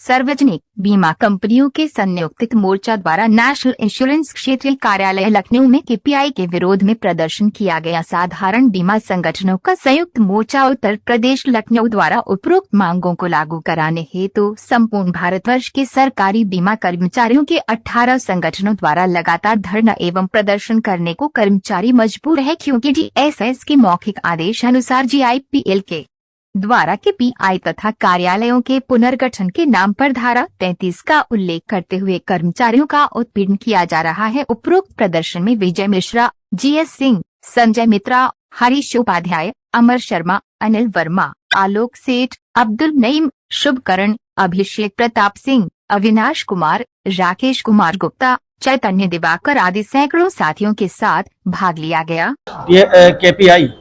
सार्वजनिक बीमा कंपनियों के संयुक्त मोर्चा द्वारा नेशनल इंश्योरेंस क्षेत्रीय कार्यालय लखनऊ में केपीआई के विरोध में प्रदर्शन किया गया। साधारण बीमा संगठनों का संयुक्त मोर्चा उत्तर प्रदेश लखनऊ द्वारा उपरोक्त मांगों को लागू कराने हेतु संपूर्ण भारतवर्ष के सरकारी बीमा कर्मचारियों के 18 संगठनों द्वारा लगातार धरना एवं प्रदर्शन करने को कर्मचारी मजबूर है, क्योंकि DSS के मौखिक आदेश अनुसार GIPL के द्वारा केपीआई तथा कार्यालयों के पुनर्गठन के नाम पर धारा 33 का उल्लेख करते हुए कर्मचारियों का उत्पीड़न किया जा रहा है। उपरोक्त प्रदर्शन में विजय मिश्रा, GS सिंह, संजय मित्रा, हरीश उपाध्याय, अमर शर्मा, अनिल वर्मा, आलोक सेठ, अब्दुल नईम, शुभकरण, अभिषेक प्रताप सिंह, अविनाश कुमार, राकेश कुमार गुप्ता, चैतन्य दिवाकर आदि सैकड़ों साथियों के साथ भाग लिया गया। ये केपीआई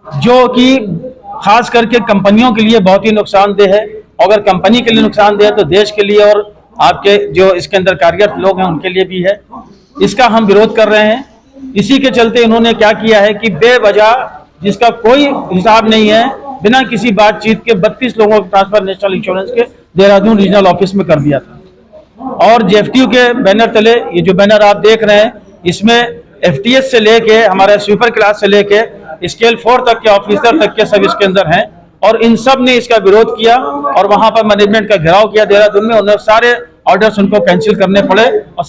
जो कि खास करके कंपनियों के लिए बहुत ही नुकसानदेह है। अगर कंपनी के लिए नुकसानदेह है तो देश के लिए और आपके जो इसके अंदर कार्यरत लोग हैं उनके लिए भी है। इसका हम विरोध कर रहे हैं। इसी के चलते इन्होंने क्या किया है कि बेवजह जिसका कोई हिसाब नहीं है, बिना किसी बातचीत के 32 लोगों का ट्रांसफर नेशनल इंश्योरेंस के देहरादून रीजनल ऑफिस में कर दिया था। और जेएफटीयू के बैनर तले ये जो बैनर आप देख रहे हैं, इसमें FTS से लेके हमारे सुपर क्लास से लेके स्केल 4 तक के ऑफिसर तक के सब इसके अंदर हैं। और इन सब ने इसका विरोध किया और वहां पर मैनेजमेंट का घेराव किया देहरादून में। उन्हें सारे ऑर्डर्स उनको कैंसिल करने पड़े और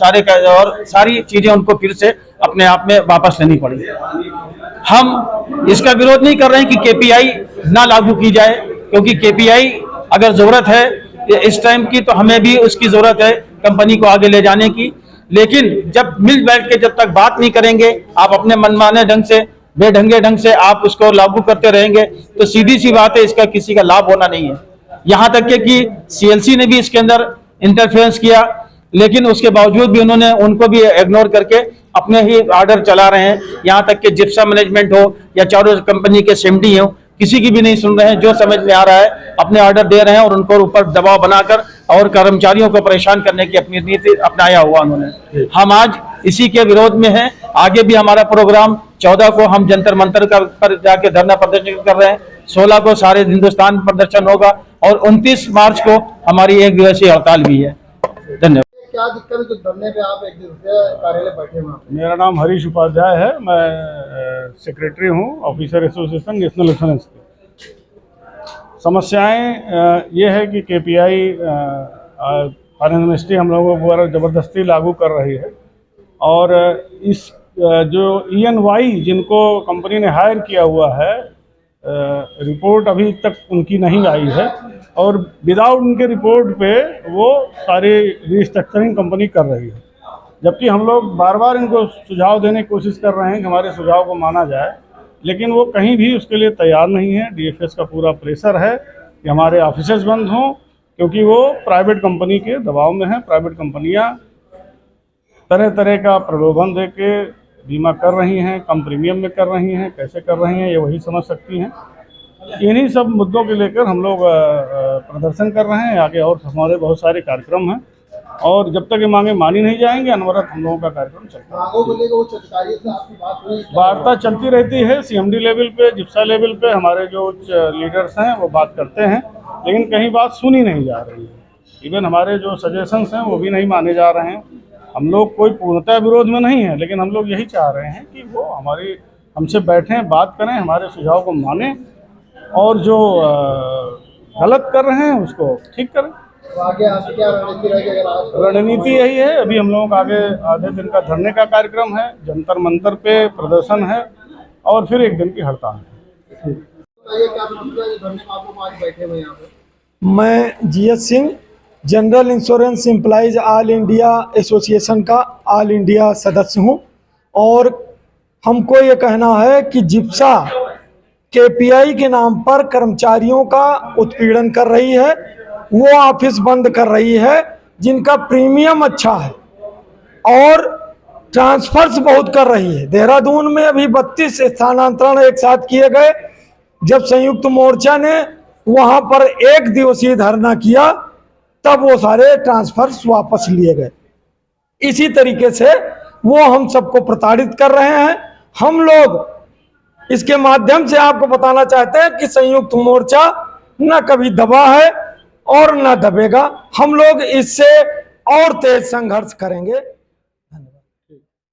सारी चीजें उनको फिर से अपने आप में वापस लेनी पड़ी। हम इसका विरोध नहीं कर रहे हैं कि केपीआई ना लागू की जाए, क्योंकि केपीआई अगर जरूरत है इस टाइम की तो हमें भी उसकी जरूरत है कंपनी को आगे ले जाने की। लेकिन जब मिल बैठ के जब तक बात नहीं करेंगे, आप अपने मनमाने ढंग से बेढंगे ढंग से आप उसको लागू करते रहेंगे तो सीधी सी बात है इसका किसी का लाभ होना नहीं है। यहाँ तक के कि CLC ने भी इसके अंदर इंटरफेरेंस किया, लेकिन उसके बावजूद भी उन्होंने उनको भी इग्नोर करके अपने ही ऑर्डर चला रहे हैं। यहाँ तक कि जिप्सा मैनेजमेंट हो या चारों कंपनी के CMD हो, किसी की भी नहीं सुन रहे हैं। जो समझ में आ रहा है अपने ऑर्डर दे रहे हैं और उनको ऊपर दबाव बनाकर और कर्मचारियों को परेशान करने की अपनी नीति अपनाया हुआ उन्होंने। हम आज इसी के विरोध में हैं। आगे भी हमारा प्रोग्राम 14 को हम जंतर मंतर पर जाके धरना प्रदर्शन कर रहे हैं। 16 को सारे हिंदुस्तान प्रदर्शन होगा और 29 मार्च को हमारी 1 दिवसीय हड़ताल भी है। धन्यवाद। क्या दिक्कत है जो धरने पे आप 1 दिवसीय कार्यालय बैठे हुए हैं? मेरा नाम हरीश उपाध्याय है, मैं सेक्रेटरी हूँ ऑफिसर एसोसिएशन नेशनल इंश्योरेंस की। समस्याएं ये है कि केपीआई फाइनेंस मिनिस्ट्री हम लोगों को ज़बरदस्ती लागू कर रही है और इस जो ENY जिनको कंपनी ने हायर किया हुआ है, रिपोर्ट अभी तक उनकी नहीं आई है और विदाउट उनके रिपोर्ट पे वो सारी रिस्ट्रक्चरिंग कंपनी कर रही है। जबकि हम लोग बार बार इनको सुझाव देने की कोशिश कर रहे हैं कि हमारे सुझाव को माना जाए, लेकिन वो कहीं भी उसके लिए तैयार नहीं है। DFS का पूरा प्रेशर है कि हमारे ऑफिसेज बंद हों, क्योंकि वो प्राइवेट कंपनी के दबाव में है। प्राइवेट कंपनियां तरह तरह का प्रलोभन दे के बीमा कर रही हैं, कम प्रीमियम में कर रही हैं। कैसे कर रही हैं ये वही समझ सकती हैं। इन्हीं सब मुद्दों को लेकर हम लोग प्रदर्शन कर रहे हैं। आगे और हमारे बहुत सारे कार्यक्रम हैं और जब तक ये मांगे मानी नहीं जाएंगे अनवरत हम लोगों का कार्यक्रम चलता है। वार्ता चलती रहती है CMD लेवल पे, जिप्सा लेवल पे हमारे जो उच्च लीडर्स हैं वो बात करते हैं, लेकिन कहीं बात सुनी नहीं जा रही है। इवन हमारे जो सजेशंस हैं वो भी नहीं माने जा रहे हैं। हम लोग कोई पूर्णतः विरोध में नहीं है, लेकिन हम लोग यही चाह रहे हैं कि वो हमसे बैठें, बात करें, हमारे सुझाव को मानें और जो गलत कर रहे हैं उसको ठीक करें। तो आगे आपकी क्या रणनीति रहेगी? अगर आज रणनीति यही है, अभी हम लोगों का आगे आधे दिन का धरने का कार्यक्रम है, जंतर मंतर पे प्रदर्शन है और फिर 1 दिन की हड़ताल है। क्या आप लोग आज बैठे हुए यहाँ पे? मैं GS Singh, general insurance employees all India association का ऑल इंडिया सदस्य हूँ और हमको ये कहना है कि जिप्सा केपीआई के नाम पर कर्मचारियों का उत्पीड़न कर रही है। वो ऑफिस बंद कर रही है जिनका प्रीमियम अच्छा है और ट्रांसफर्स बहुत कर रही है। देहरादून में अभी 32 स्थानांतरण एक साथ किए गए। जब संयुक्त मोर्चा ने वहां पर 1 दिवसीय धरना किया तब वो सारे ट्रांसफर्स वापस लिए गए। इसी तरीके से वो हम सबको प्रताड़ित कर रहे हैं। हम लोग इसके माध्यम से आपको बताना चाहते हैं कि संयुक्त मोर्चा न कभी दबा है और न दबेगा। हम लोग इससे और तेज संघर्ष करेंगे।